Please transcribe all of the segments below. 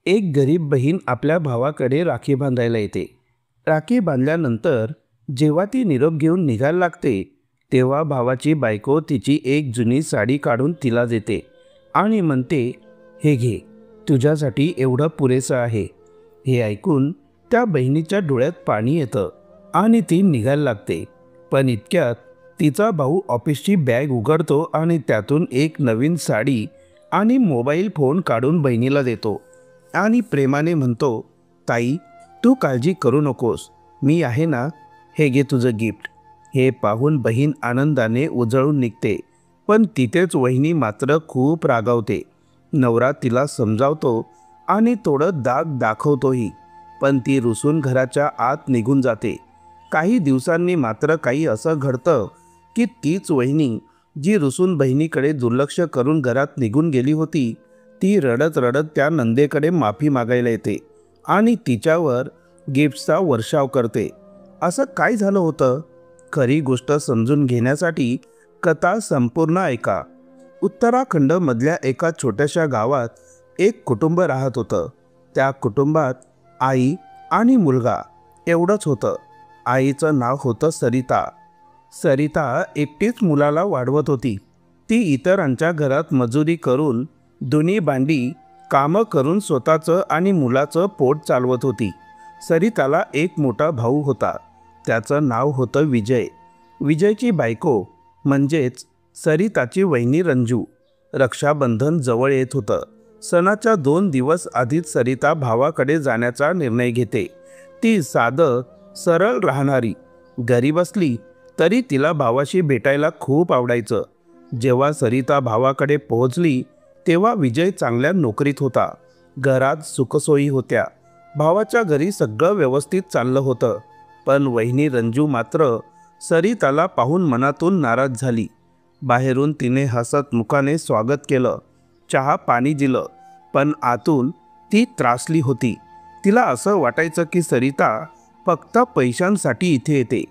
एक गरीब बहीण आपल्या भावाकडे राखी बांधायला येते. राखी बांधल्यानंतर जेव्हा ती निरोप घेऊन निघायला लागते, तेव्हा भावाची बायको तिची एक जुनी साडी काढून तिला देते आणि म्हणते, "हे घे, तुझ्यासाठी एवढं पुरेसं आहे." हे ऐकून त्या बहिणीच्या डोळ्यात पाणी येतं आणि ती निघायला लागते. पण इतक्यात तिचा भाऊ ऑफिसची बॅग उघडतो आणि त्यातून एक नवीन साडी आणि मोबाईल फोन काढून बहिणीला देतो आणि प्रेमाने म्हणतो, "ताई, तू काळजी करू नकोस, मी आहे ना, हे घे तुझं गिफ्ट." हे पाहून बहीण आनंदाने उजळून निघते. पण तिथेच वहिनी मात्र खूप रागावते. नवरा तिला समजावतो आणि थोडं दाग दाखवतोही, पण ती रुसून घराच्या आत निघून जाते. काही दिवसांनी मात्र काही असं घडतं की तीच वहिनी जी रुसून बहिणीकडे दुर्लक्ष करून घरात निघून गेली होती, ती रडत रडत त्या नंदेकडे माफी मागायला येते आणि तिच्यावर गिफ्टचा वर्षाव करते. असं काय झालं होतं? खरी गोष्ट समजून घेण्यासाठी कथा संपूर्ण ऐका. उत्तराखंडमधल्या एका छोट्याशा गावात एक कुटुंब राहत होतं. त्या कुटुंबात आई आणि मुलगा एवढंच होतं. आईचं नाव होतं सरिता. सरिता एकटीच मुलाला वाढवत होती. ती इतरांच्या घरात मजुरी करून, धुणी भांडी कामं करून स्वतःचं आणि मुलाचं पोट चालवत होती. सरिताला एक मोठा भाऊ होता. त्याचं नाव होतं विजय. विजयची बायको म्हणजेच सरिताची वहिनी रंजू. रक्षाबंधन जवळ येत होतं. सणाच्या 2 दिवस आधीच सरिता भावाकडे जाण्याचा निर्णय घेते. ती साधं सरळ राहणारी, गरीब असली तरी तिला भावाशी भेटायला खूप आवडायचं. जेव्हा सरिता भावाकडे पोहोचली तेव्हा विजय चांगल्या नोकरीत होता. घरात सुखसोयी होत्या. भावाच्या घरी सगळं व्यवस्थित चाललं होतं. पण वहिनी रंजू मात्र सरिताला पाहून मनातून नाराज झाली. बाहेरून तिने हसत मुखाने स्वागत केलं, चहा पाणी दिलं, पण आतून ती त्रासली होती. तिला असं वाटायचं की सरिता फक्त पैशांसाठी इथे येते.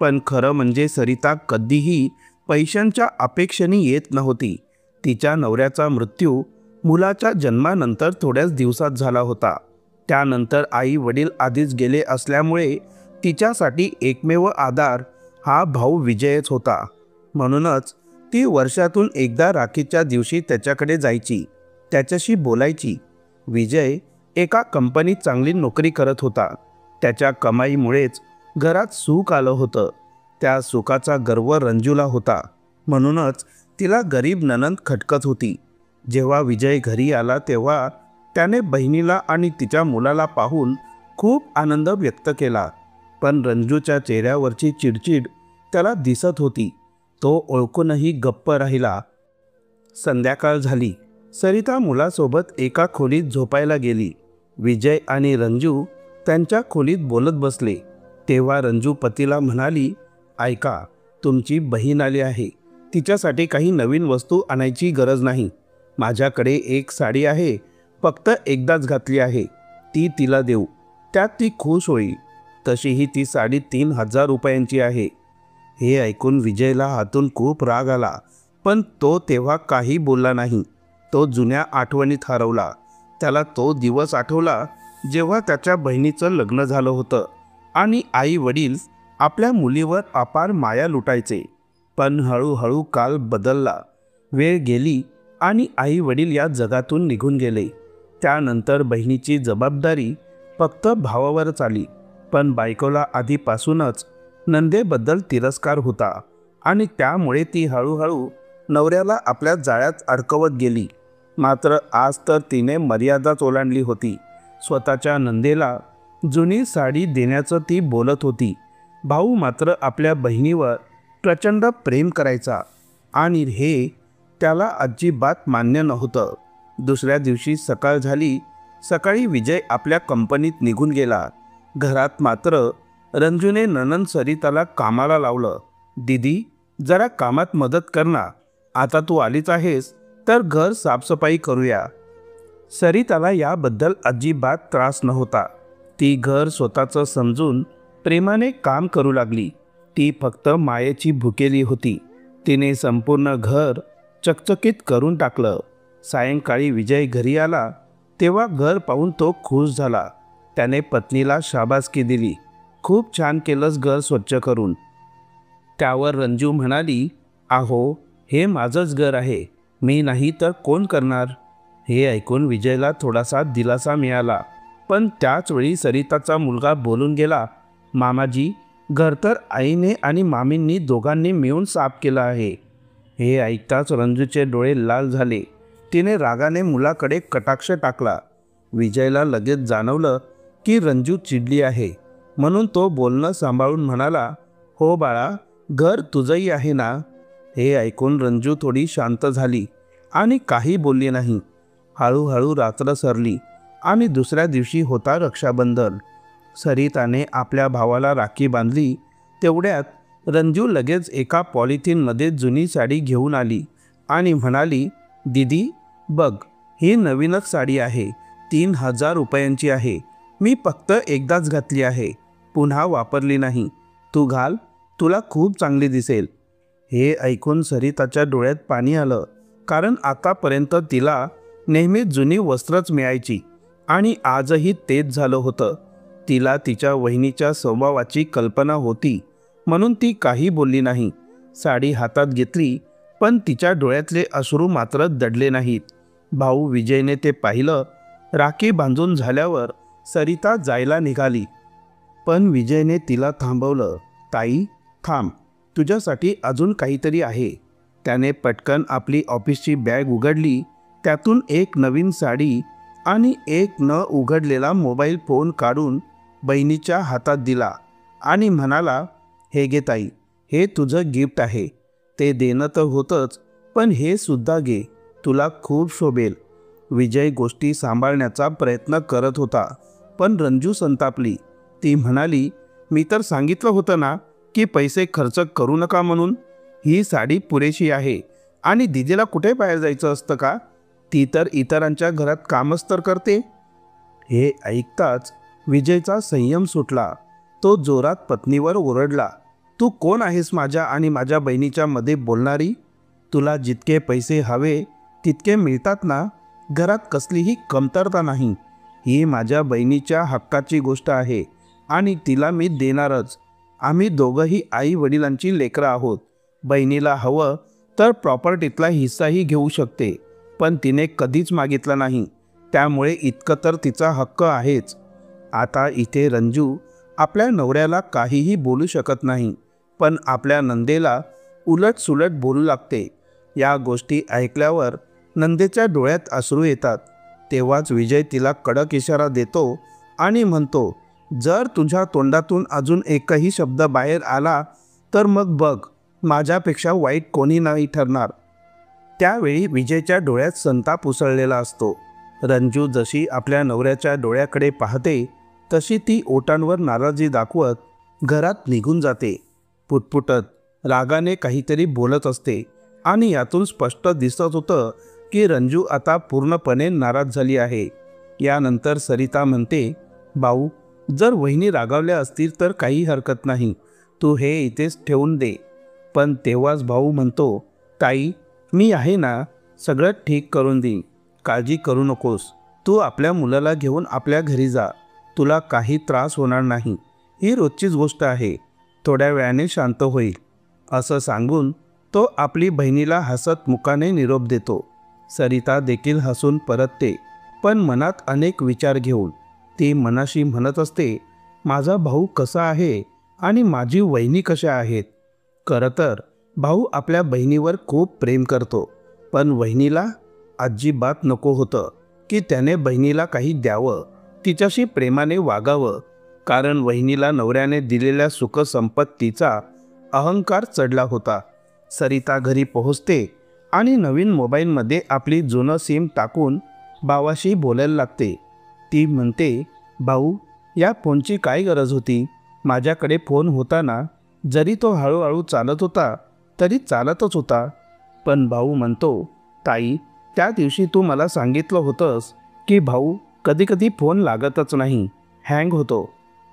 पण खरं म्हणजे सरिता कधीही पैशांच्या अपेक्षेने येत नव्हती. तिच्या नवऱ्याचा मृत्यू मुलाच्या जन्मानंतर थोड्याच दिवसात झाला होता. त्यानंतर आई वडील आधीच गेले असल्यामुळे तिच्यासाठी एकमेव आधार हा भाऊ विजयच होता. म्हणूनच ती वर्षातून एकदा राखीच्या दिवशी त्याच्याकडे जायची, त्याच्याशी बोलायची. विजय एका कंपनीत चांगली नोकरी करत होता. त्याच्या कमाईमुळेच घरात सुख आलं होतं. त्या सुखाचा गर्व रंजूला होता. म्हणूनच तिला गरीब नणंद खटकत होती. जेव्हा विजय घरी आला तेव्हा त्याने बहिणीला आणि तिच्या मुलाला पाहून खूप आनंद व्यक्त केला. पण रंजूच्या चेहऱ्यावरची चिडचिड त्याला दिसत होती. तो ओळखूनही गप्प राहिला. संध्याकाळ झाली. सरिता मुलासोबत एका खोलीत झोपायला गेली. विजय आणि रंजू त्यांच्या खोलीत बोलत बसले. तेव्हा रंजू पतीला म्हणाली, "ऐका, तुमची बहीण आली आहे. तिच्यासाठी काही नवीन वस्तू आणायची गरज नाही. माझ्याकडे एक साडी आहे, फक्त एकदाच घातली आहे. ती तिला देऊ, त्यात ती खुश होईल. तशीही ती साडी 3,000 रुपयांची आहे." हे ऐकून विजयला हातून खूप राग आला. पण तो तेव्हा काही बोलला नाही. तो जुन्या आठवणीत हरवला. त्याला तो दिवस आठवला जेव्हा त्याच्या बहिणीचं लग्न झालं होतं आणि आई वडील आपल्या मुलीवर अपार माया लुटायचे. पण हळूहळू काल बदलला. वेळ गेली आणि आई वडील या जगातून निघून गेले. त्यानंतर बहिणीची जबाबदारी फक्त भावावरच आली. पण बायकोला आधीपासूनच नंदेबद्दल तिरस्कार होता आणि त्यामुळे ती हळूहळू नवऱ्याला आपल्या जाळ्यात अडकवत गेली. मात्र आज तर तिने मर्यादाच ओलांडली होती. स्वतःच्या नंदेला जुनी साडी देण्याचं ती बोलत होती. भाऊ मात्र आपल्या बहिणीवर प्रचंड प्रेम करायचा आणि हे त्याला अजिबात मान्य नव्हतं. दुसऱ्या दिवशी सकाळ झाली. सकाळी विजय आपल्या कंपनीत निघून गेला. घरात मात्र रंजूने नणंद सरिताला कामाला लावलं. "दीदी, जरा कामात मदत कर ना. आता तू आलीच आहेस तर घर साफसफाई करूया." सरिताला याबद्दल अजिबात त्रास नव्हता. ती घर स्वतःचं समजून प्रेमाने काम करू लागली. ती फक्त मायेची भुकेली होती. तिने संपूर्ण घर चकचकीत करून टाकलं. सायंकाळी विजय घरी आला तेव्हा घर पाहून तो खुश झाला. त्याने पत्नीला शाबासकी दिली. खूप छान केलंस घर स्वच्छ करून. त्यावर रंजू म्हणाली, अहो, हे माझंच घर आहे, मी नाही तर कोण करणार. हे ऐकून विजयला थोडासा दिलासा मिळाला. पण त्याच वेळी सरिताचा मुलगा बोलून गेला, मामाजी, घर तर आईने आणि मामींनी दोघांनी मिळून साफ केलं आहे. हे ऐकताच रंजूचे डोळे लाल झाले. तिने रागाने मुलाकडे कटाक्ष टाकला. विजयला लगेच जाणवलं की रंजू चिडली आहे, म्हणून तो बोलणं सांभाळून म्हणाला, हो बाळा, घर तुझंही आहे ना. हे ऐकून रंजू थोडी शांत झाली आणि काही बोलली नाही. हळूहळू रात्र सरली आणि दुसऱ्या दिवशी होता रक्षाबंधन. सरिताने आपल्या भावाला राखी बांधली. तेवढ्यात रंजू लगेच एका पॉलिथिनमध्ये जुनी साडी घेऊन आली आणि म्हणाली, दीदी बघ, ही नवीनच साडी आहे, 3000 रुपयांची आहे. मी फक्त एकदाच घातली आहे, पुन्हा वापरली नाही. तू घाल, तुला खूप चांगली दिसेल. हे ऐकून सरिताच्या डोळ्यात पाणी आलं, कारण आतापर्यंत तिला नेहमी जुनी वस्त्रच मिळायची आणि आजही तेच झालं होतं. तिला तिच्या वहिनीच्या स्वभावाची कल्पना होती, म्हणून ती काही बोलली नाही. साडी हातात घेतली, पण तिच्या डोळ्यातले अश्रू मात्र दडले नाहीत. भाऊ विजयने ते पाहिलं. राखी बांधून झाल्यावर सरिता जायला निघाली, पण विजयने तिला थांबवलं. ताई, थांब, तुझ्यासाठी अजून काहीतरी आहे. त्याने पटकन आपली ऑफिसची बॅग उघडली. त्यातून एक नवीन साडी आणि एक न उघडलेला मोबाईल फोन काढून बहिणीच्या हातात दिला आणि म्हणाला, हे घे ताई, हे तुझं गिफ्ट आहे. ते देणं तर होतंच, पण हे सुद्धा घे, तुला खूप शोभेल. विजय गोष्टी सांभाळण्याचा प्रयत्न करत होता, पण रंजू संतापली. ती म्हणाली, मी तर सांगितलं होतं ना की पैसे खर्च करू नका म्हणून. ही साडी पुरेशी आहे आणि दीदीला कुठे बाहेर जायचं असतं का? ती तर इतरांच्या घरात कामच तर करते. हे ऐकताच विजयचा संयम सुटला. तो जोरात पत्नीवर ओरडला, तू कोण आहेस माझ्या आणि माझ्या बहिणीच्या मध्ये बोलणारी? तुला जितके पैसे हवे तितके मिळतात ना. घरात कसलीही कमतरता नाही. ही माझ्या बहिणीच्या हक्काची गोष्ट आहे आणि तिला मी देणारच. आम्ही दोघंही आई वडिलांची लेकरं आहोत. बहिणीला हवं तर प्रॉपर्टीतला हिस्साही घेऊ शकते, पण तिने कधीच मागितला नाही, त्यामुळे इतकं तर तिचा हक्क आहेच. आता इथे रंजू आपल्या नवऱ्याला काहीही बोलू शकत नाही, पण आपल्या नंदेला उलटसुलट बोलू लागते. या गोष्टी ऐकल्यावर नंदेच्या डोळ्यात अश्रू येतात. तेव्हाच विजय तिला कडक इशारा देतो आणि म्हणतो, जर तुझ्या तोंडातून अजून एकही शब्द बाहेर आला तर मग बघ, माझ्यापेक्षा वाईट कोणी नाही ठरणार. त्यावेळी विजयच्या डोळ्यात संताप उसळलेला असतो. रंजू जशी आपल्या नवऱ्याच्या डोळ्याकडे पाहते, तशी ती ओठांवर नाराजी दाखवत घरात निघून जाते. पुटपुटत रागाने काहीतरी बोलत असते आणि यातून स्पष्ट दिसत होतं की रंजू आता पूर्णपणे नाराज झाली आहे. यानंतर सरिता म्हणते, भाऊ, जर वहिनी रागावल्या असतील तर काही हरकत नाही, तू हे इथेच ठेवून दे. पण तेव्हाच भाऊ म्हणतो, ताई, मी आहे ना, सगळं ठीक करून देईन, काळजी करू नकोस. तू आपल्या मुलाला घेऊन आपल्या घरी जा, तुला काही त्रास होणार नाही. ही रोजचीच गोष्ट आहे, थोड्या वेळाने शांत होईल. असं सांगून तो आपली बहिणीला हसत मुखाने निरोप देतो. सरिता देखील हसून परतते, पण मनात अनेक विचार घेऊन. ती मनाशी म्हणत असते, माझा भाऊ कसा आहे आणि माझी वहिनी कशा आहेत. खरं तर भाऊ आपल्या बहिणीवर खूप प्रेम करतो, पण वहिनीला अजिबात नको होतं की त्याने बहिणीला काही द्यावं, तिच्याशी प्रेमाने वागावं. कारण वहिनीला नवऱ्याने दिलेल्या सुखसंपत्तीचा अहंकार चढला होता. सरिता घरी पोहोचते आणि नवीन मोबाईलमध्ये आपली जुनं सिम टाकून भावाशी बोलायला लागते. ती म्हणते, भाऊ, या फोनची काय गरज होती? माझ्याकडे फोन होता ना. जरी तो हळूहळू चालत होता तरी चालतच होता. पण भाऊ म्हणतो, ताई, त्या दिवशी तू मला सांगितलं होतंस की भाऊ, कधीकधी फोन लागतच नाही, हँग होतो.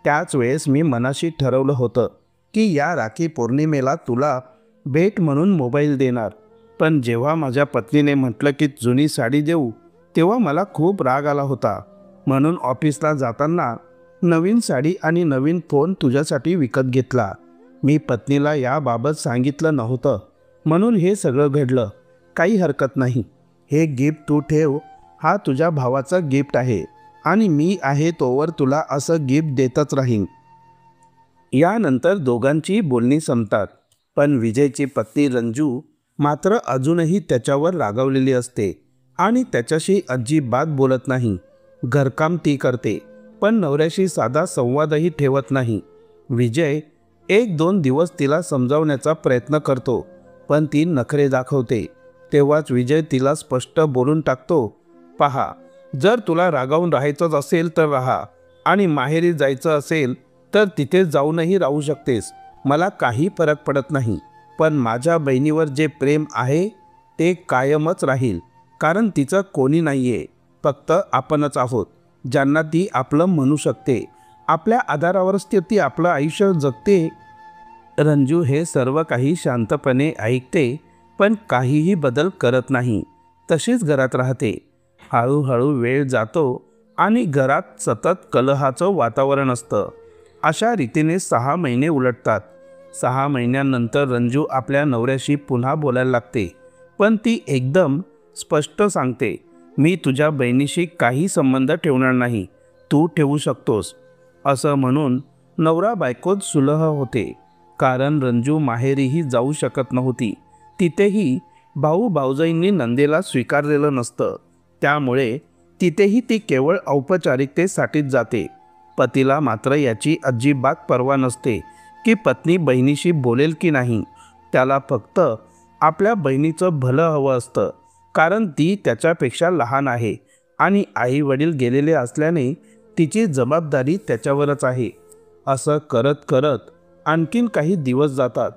त्याच वेळेस मी मनाशी ठरवलं होतं की या राखी पौर्णिमेला तुला भेट म्हणून मोबाईल देणार. पण जेव्हा माझ्या पत्नीने म्हटलं की जुनी साडी देऊ, तेव्हा मला खूप राग आला होता. म्हणून ऑफिसला जाताना नवीन साडी आणि नवीन फोन तुझ्यासाठी विकत घेतला. मी पत्नीला याबाबत सांगितलं नव्हतं, म्हणून हे सगळं घडलं. काही हरकत नाही. हे गिफ्ट तू ठेव. हा तुझ्या भावाचं गिफ्ट आहे आणि मी आहे तोवर तुला असं गिफ्ट देतच राहीन. यानंतर दोघांची बोलणी संपतात. पण विजयची पत्नी रंजू मात्र अजूनही त्याच्यावर रागावलेली असते आणि त्याच्याशी अजिबात बोलत नाही. घरकाम ती करते, पण नवऱ्याशी साधा संवादही ठेवत नाही. विजय 1-2 दिवस तिला समजावण्याचा प्रयत्न करतो, पण ती नखरे दाखवते. तेव्हाच विजय तिला स्पष्ट बोलून टाकतो, पहा, जर तुला रागावून राहायचंच असेल तर राहा आणि माहेरी जायचं असेल तर तिथे जाऊनही राहू शकतेस. मला काही फरक पडत नाही. पण माझ्या बहिणीवर जे प्रेम आहे ते कायमच राहील, कारण तिचं कोणी नाही आहे. फक्त आपणच आहोत ज्यांना ती आपलं म्हणू शकते. आपल्या आधारावरच ती आपलं आयुष्य जगते. रंजू हे सर्व काही शांतपणे ऐकते, पण काहीही बदल करत नाही. तशीच घरात राहते. हळूहळू वेळ जातो आणि घरात सतत कलहाचं वातावरण असतं. अशा रीतीने 6 महिने उलटतात. 6 महिन्यांनंतर रंजू आपल्या नवऱ्याशी पुन्हा बोलायला लागते, पण ती एकदम स्पष्ट सांगते, मी तुझ्या बहिणीशी काही संबंध ठेवणार नाही, तू ठेवू शकतोस. असं म्हणून नवरा बायकोत सुलह होते. कारण रंजू माहेरीही जाऊ शकत नव्हती. तिथेही भाऊ भाऊजाईंनी नंदेला स्वीकारलेलं नसतं. त्यामुळे तिथेही ती केवळ औपचारिकतेसाठीच जाते. पतीला मात्र याची अजिबात पर्वा नसते की पत्नी बहिणीशी बोलेल की नाही. त्याला फक्त आपल्या बहिणीचं भलं हवं असतं, कारण ती त्याच्यापेक्षा लहान आहे आणि आई वडील गेलेले असल्याने तिची जबाबदारी त्याच्यावरच आहे. असं करत करत आणखीन काही दिवस जातात.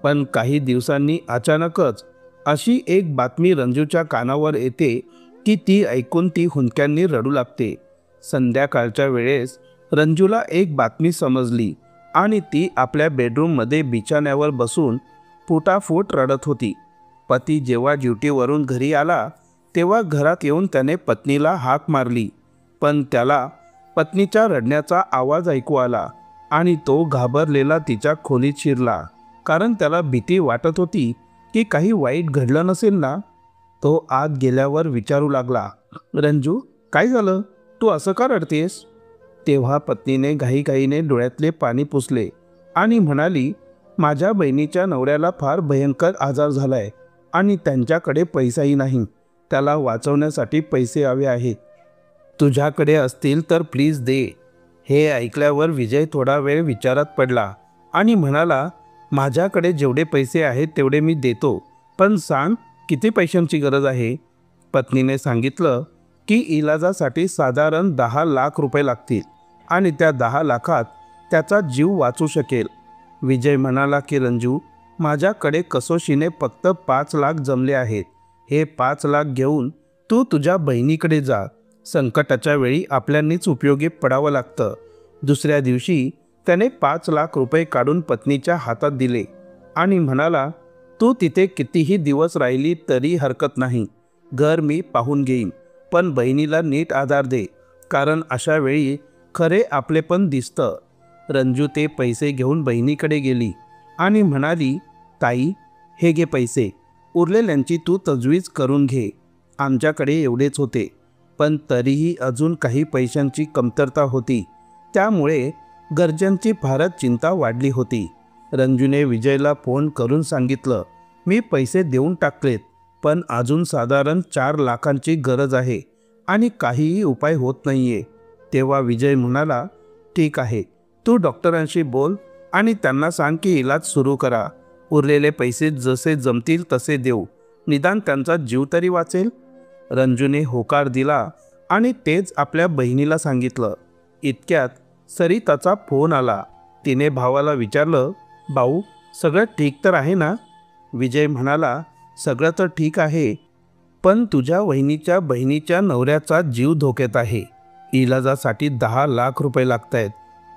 पण काही दिवसांनी अचानकच अशी एक बातमी रंजूच्या कानावर येते की ती ऐकून ती हुंदक्यांनी रडू लागते. संध्याकाळच्या वेळेस रंजूला एक बातमी समजली आणि ती आपल्या बेडरूममध्ये बिछाण्यावर बसून फुटाफूट रडत होती. पती जेव्हा ड्युटीवरून घरी आला तेव्हा घरात येऊन त्याने पत्नीला हाक मारली, पण त्याला पत्नीच्या रडण्याचा आवाज ऐकू आला आणि तो घाबरलेला तिच्या खोलीत शिरला. कारण त्याला भीती वाटत होती की काही वाईट घडलं नसेल ना. तो आत गेल्यावर विचारू लागला, रंजू, काय झालं? तू असं का रडतेस? तेव्हा पत्नीने घाईघाईने डोळ्यातले पाणी पुसले आणि म्हणाली, माझ्या बहिणीच्या नवऱ्याला फार भयंकर आजार झालाय आणि त्यांच्याकडे पैसाही नाही. त्याला वाचवण्यासाठी पैसे हवे आहेत. तुझ्याकडे असतील तर प्लीज दे. हे ऐकल्यावर विजय थोडा वेळ विचारात पडला आणि म्हणाला, माझ्याकडे जेवढे पैसे आहेत तेवढे मी देतो, पण सांग किती पैशांची गरज आहे? पत्नीने सांगितलं की इलाजासाठी साधारण 10 लाख रुपये लागतील आणि त्या 10 लाखात त्याचा जीव वाचू शकेल. विजय म्हणाला की रंजू, माझ्याकडे कसोशीने फक्त 5 लाख जमले आहेत. हे 5 लाख घेऊन तू तुझ्या बहिणीकडे जा. संकटाच्या वेळी आपल्यांनीच उपयोगी पडावं लागतं. दुसऱ्या दिवशी त्याने 5 लाख रुपये काढून पत्नीच्या हातात दिले आणि म्हणाला, तू तिथे कितीही दिवस राहिली तरी हरकत नाही. घर मी पाहून घेईन, पण बहिणीला नीट आधार दे, कारण अशा वेळी खरे आपलेपण दिसतं. रंजू ते पैसे घेऊन बहिणीकडे गेली आणि म्हणाली, ताई, हे घे पैसे. उरलेल्यांची तू तजवीज करून घे. आमच्याकडे एवढेच होते, पण तरीही अजून काही पैशांची कमतरता होती. त्यामुळे गरजांची फारच चिंता वाढली होती. रंजूने विजयला फोन करून सांगितलं, मी पैसे देऊन टाकलेत, पण अजून साधारण 4 लाखांची गरज आहे आणि काहीही उपाय होत नाहीये. तेव्हा विजय म्हणाला, ठीक आहे, तू डॉक्टरांशी बोल आणि त्यांना सांग की इलाज सुरू करा. उरलेले पैसे जसे जमतील तसे देऊ, निदान त्यांचा जीव तरी वाचेल. रंजूने होकार दिला आणि तेच आपल्या बहिणीला सांगितलं. इतक्यात सरिताचा फोन आला. तिने भावाला विचारलं, भाऊ, सगळं ठीक तर आहे ना? विजय म्हणाला, सगळं तर ठीक आहे, पण तुझ्या वहिनीच्या बहिणीच्या नवऱ्याचा जीव धोक्यात आहे. इलाजासाठी 10 लाख रुपये लागत आहेत.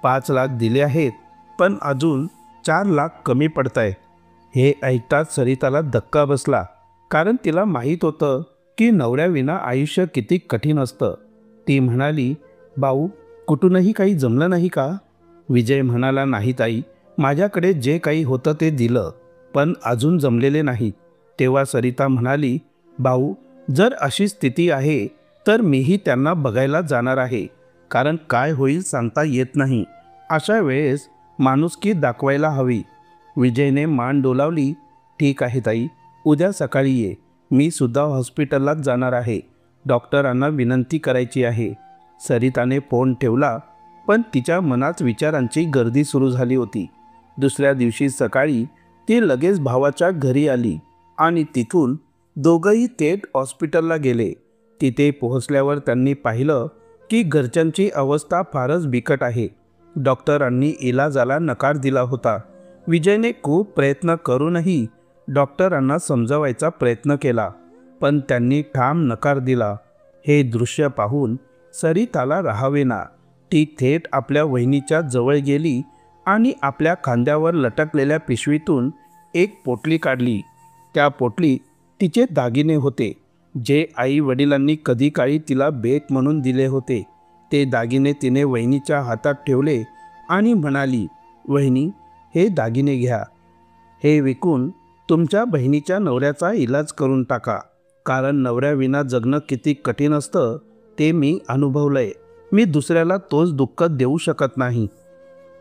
5 लाख दिले आहेत, पण अजून 4 लाख कमी पडत आहेत. हे ऐकताच सरिताला धक्का बसला, कारण तिला माहीत होतं की नवऱ्याविना आयुष्य किती कठीण असतं. ती म्हणाली, भाऊ कुठूनही काही जमलं नाही का? विजय म्हणाला, नाही ताई, माझ्याकडे जे काही होतं ते दिलं, पण अजून जमलेले नाही. तेव्हा सरिता म्हणाली, भाऊ जर अशी स्थिती आहे तर मीही त्यांना बघायला जाणार आहे, कारण काय होईल सांगता येत नाही. अशा वेळेस माणुसकी दाखवायला हवी. विजयने मान डोलावली, ठीक आहे ताई, उद्या सकाळी ये. मी सुद्धा हॉस्पिटललाच जाणार आहे. डॉक्टरांना विनंती करायची आहे. सरिताने फोन ठेवला, पण तिच्या मनात विचारांची गर्दी सुरू झाली होती. दुसऱ्या दिवशी सकाळी ती लगेच भावाच्या घरी आली आणि तिथून दोघंही थेट हॉस्पिटलला गेले. तिथे पोहोचल्यावर त्यांनी पाहिलं की घरच्यांची अवस्था फारच बिकट आहे. डॉक्टरांनी इलाजाला नकार दिला होता. विजयने खूप प्रयत्न करूनही डॉक्टरांना समजावायचा प्रयत्न केला, पण त्यांनी ठाम नकार दिला. हे दृश्य पाहून सरिताला राहावेना. ती थेट आपल्या वहिनीच्या जवळ गेली आणि आपल्या खांद्यावर लटकलेल्या पिशवीतून एक पोटली काढली. त्या पोटलीत तिचे दागिने होते, जे आई वडिलांनी कधी काळी तिला भेट म्हणून दिले होते. ते दागिने तिने वहिनीच्या हातात ठेवले आणि म्हणाली, वहिनी, हे दागिने घ्या. हे विकून तुमच्या बहिणीच्या नवऱ्याचा इलाज करून टाका, कारण नवऱ्याविना जगणं किती कठीण असतं ते मी अनुभवलंय. मी दुसऱ्याला तोच दुःख देऊ शकत नाही.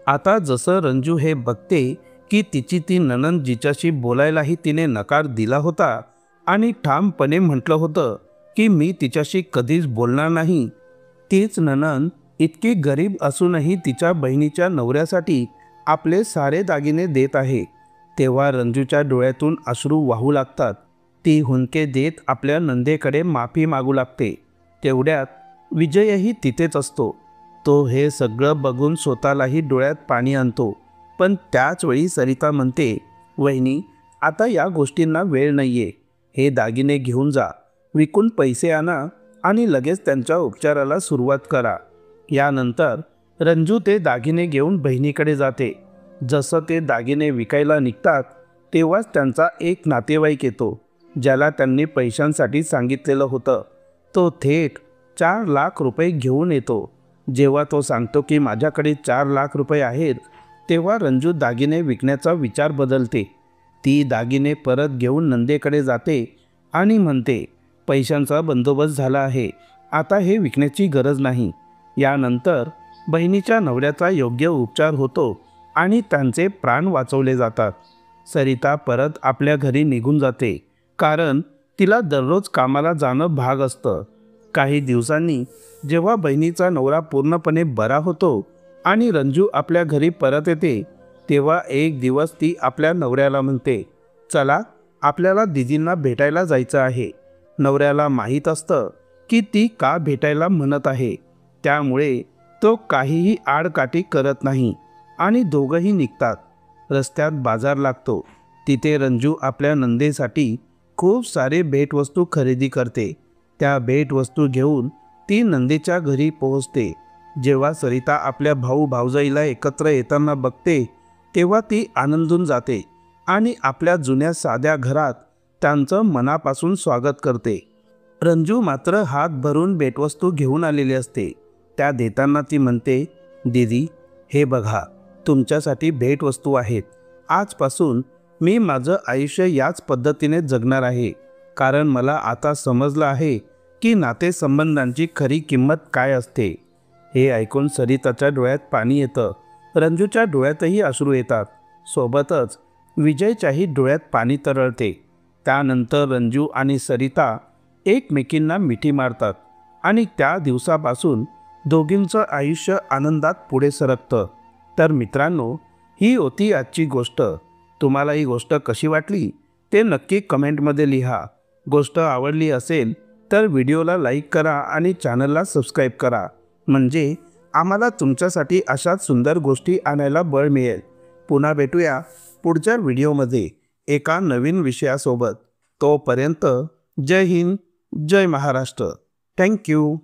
आता जसं रंजू हे बघते की तिची ती नणंद, जिच्याशी बोलायलाही तिने नकार दिला होता आणि ठामपणे म्हटलं होतं की मी तिच्याशी कधीच बोलणार नाही, तीच नणंद इतकी गरीब असूनही तिच्या बहिणीच्या नवऱ्यासाठी आपले सारे दागिने देत आहे, तेव्हा रंजूच्या डोळ्यातून अश्रू वाहू लागतात. ती हुंदके देत आपल्या नंदेकडे माफी मागू लागते. तेवढ्यात विजयही तिथेच असतो. तो हे सगळं बघून स्वतःलाही डोळ्यात पाणी आणतो. पण त्याच वेळी सरिता म्हणते, वहिनी, आता या गोष्टींना वेळ नाहीये. हे दागिने घेऊन जा, विकून पैसे आणा आणि लगेच त्यांच्या उपचाराला सुरुवात करा. यानंतर रंजू ते दागिने घेऊन बहिणीकडे जाते. जसं ते दागिने विकायला निघतात तेव्हाच त्यांचा एक नातेवाईक येतो, ज्याला त्यांनी पैशांसाठी सांगितलेलं होतं. तो थेट 4 लाख रुपये घेऊन येतो. जेव्हा तो सांगतो की माझ्याकडे 4 लाख रुपये आहेत, तेव्हा रंजू दागिने विकण्याचा विचार बदलते. ती दागिने परत घेऊन नंदेकडे जाते आणि म्हणते, पैशांचा बंदोबस्त झाला आहे, आता हे विकण्याची गरज नाही. यानंतर बहिणीच्या नवऱ्याचा योग्य उपचार होतो आणि त्यांचे प्राण वाचवले जातात. सरिता परत आपल्या घरी निघून जाते, कारण तिला दररोज कामाला जाणं भाग असतं. काही दिवसांनी जेव्हा बहिणीचा नवरा पूर्णपणे बरा होतो आणि रंजू आपल्या घरी परत येते, तेव्हा एक दिवस ती आपल्या नवऱ्याला म्हणते, चला आपल्याला दीदींना भेटायला जायचं आहे. नवऱ्याला माहीत असतं की ती का भेटायला म्हणत आहे, त्यामुळे तो काहीही आडकाठी करत नाही आणि दोघंही निघतात. रस्त्यात बाजार लागतो. तिथे रंजू आपल्या नंदेसाठी खूप सारे भेटवस्तू खरेदी करते. त्या भेटवस्तू घेऊन ती नंदेच्या घरी पोहोचते. जेव्हा सरिता आपल्या भाऊ भावजाईला एकत्र येताना बघते, तेव्हा ती आनंदून जाते आणि आपल्या जुन्या साध्या घरात त्यांचं मनापासून स्वागत करते. रंजू मात्र हात भरून भेटवस्तू घेऊन आलेली असते. त्या देताना ती म्हणते, दीदी, हे बघा, तुमच्यासाठी भेटवस्तू आहेत. आजपासून मी माझं आयुष्य याच पद्धतीने जगणार आहे, कारण मला आता समजलं आहे की नातेसंबंधांची खरी किंमत काय असते. हे ऐकून सरिताच्या डोळ्यात पाणी येतं. रंजूच्या डोळ्यातही अश्रू येतात. सोबतच विजयच्याही डोळ्यात पाणी तरळते. त्यानंतर रंजू आणि सरिता एकमेकींना मिठी मारतात आणि त्या दिवसापासून दोघींचं आयुष्य आनंदात पुढे सरकतं. तर मित्रांनो, ही होती आजची गोष्ट. तुम्हाला ही गोष्ट कशी वाटली ते नक्की कमेंटमध्ये लिहा. गोष्ट आवडली असेल तर व्हिडिओला लाईक करा आणि चॅनलला सबस्क्राईब करा, म्हणजे आम्हाला तुमच्यासाठी अशाच सुंदर गोष्टी आणायला बळ मिळेल. पुन्हा भेटूया पुढच्या व्हिडिओमध्ये एका नवीन विषयासोबत. तोपर्यंत जय हिंद, जय महाराष्ट्र. थँक्यू.